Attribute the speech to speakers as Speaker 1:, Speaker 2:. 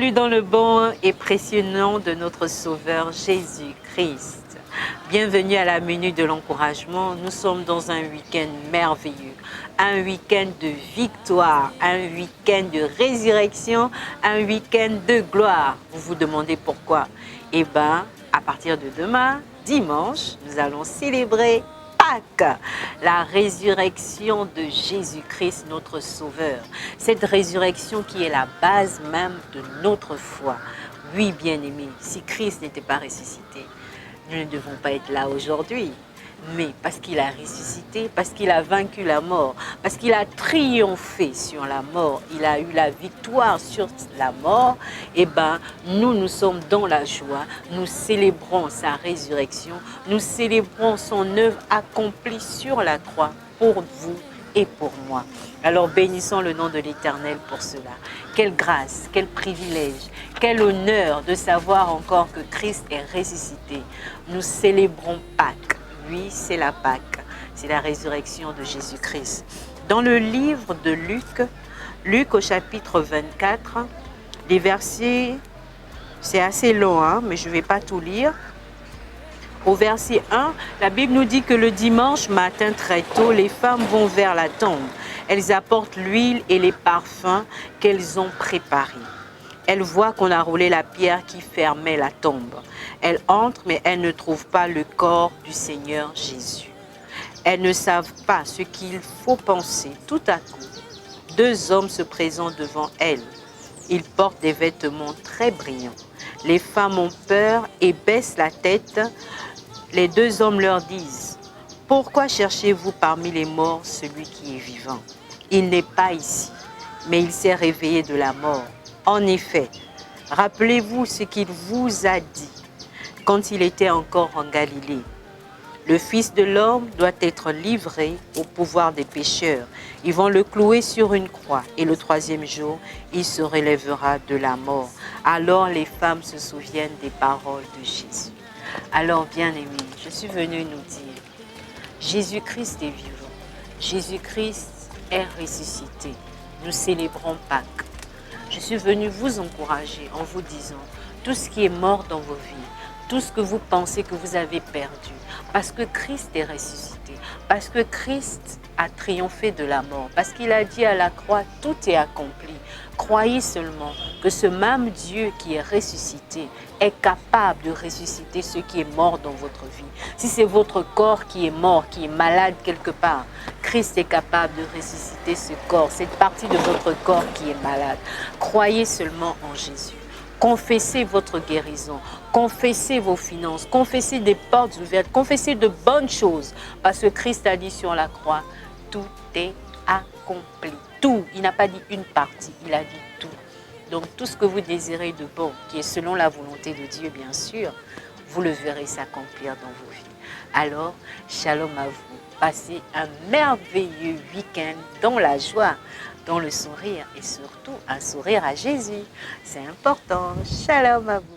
Speaker 1: Salut dans le bon et précieux nom de notre Sauveur Jésus-Christ. Bienvenue à la Minute de l'Encouragement. Nous sommes dans un week-end merveilleux, un week-end de victoire, un week-end de résurrection, un week-end de gloire. Vous vous demandez pourquoi? Eh bien, à partir de demain, dimanche, nous allons célébrer Pâques, la résurrection de Jésus-Christ, notre Sauveur. Cette résurrection qui est la base même de notre foi. Oui, bien-aimés, si Christ n'était pas ressuscité, nous ne devons pas être là aujourd'hui. Mais parce qu'il a ressuscité, parce qu'il a vaincu la mort, parce qu'il a triomphé sur la mort, il a eu la victoire sur la mort, et bien nous sommes dans la joie, nous célébrons sa résurrection, nous célébrons son œuvre accomplie sur la croix pour vous et pour moi. Alors bénissons le nom de l'Éternel pour cela. Quelle grâce, quel privilège, quel honneur de savoir encore que Christ est ressuscité. Nous célébrons Pâques. Oui, c'est la Pâque, c'est la résurrection de Jésus-Christ. Dans le livre de Luc au chapitre 24, les versets, c'est assez long, mais je ne vais pas tout lire. Au verset 1, la Bible nous dit que le dimanche matin très tôt, les femmes vont vers la tombe. Elles apportent l'huile et les parfums qu'elles ont préparés. Elles voient qu'on a roulé la pierre qui fermait la tombe. Elles entrent, mais elles ne trouvent pas le corps du Seigneur Jésus. Elles ne savent pas ce qu'il faut penser. Tout à coup, deux hommes se présentent devant elles. Ils portent des vêtements très brillants. Les femmes ont peur et baissent la tête. Les deux hommes leur disent: « Pourquoi cherchez-vous parmi les morts celui qui est vivant? Il n'est pas ici, mais il s'est réveillé de la mort. En effet, rappelez-vous ce qu'il vous a dit quand il était encore en Galilée. Le Fils de l'homme doit être livré au pouvoir des pécheurs. Ils vont le clouer sur une croix et le troisième jour, il se relèvera de la mort. » Alors les femmes se souviennent des paroles de Jésus. Alors bien-aimés, je suis venue nous dire, Jésus-Christ est vivant. Jésus-Christ est ressuscité. Nous célébrons Pâques. Je suis venue vous encourager en vous disant, tout ce qui est mort dans vos vies, tout ce que vous pensez que vous avez perdu, parce que Christ est ressuscité, parce que Christ a triomphé de la mort, parce qu'il a dit à la croix, tout est accompli. Croyez seulement que ce même Dieu qui est ressuscité est capable de ressusciter ce qui est mort dans votre vie. Si c'est votre corps qui est mort, qui est malade quelque part, Christ est capable de ressusciter ce corps, cette partie de votre corps qui est malade. Croyez seulement en Jésus. Confessez votre guérison, confessez vos finances, confessez des portes ouvertes, confessez de bonnes choses. Parce que Christ a dit sur la croix, tout est accompli. Tout, il n'a pas dit une partie, il a dit tout. Donc tout ce que vous désirez de bon, qui est selon la volonté de Dieu bien sûr, vous le verrez s'accomplir dans vos vies. Alors, shalom à vous. Passez un merveilleux week-end dans la joie, dans le sourire et surtout un sourire à Jésus. C'est important. Shalom à vous.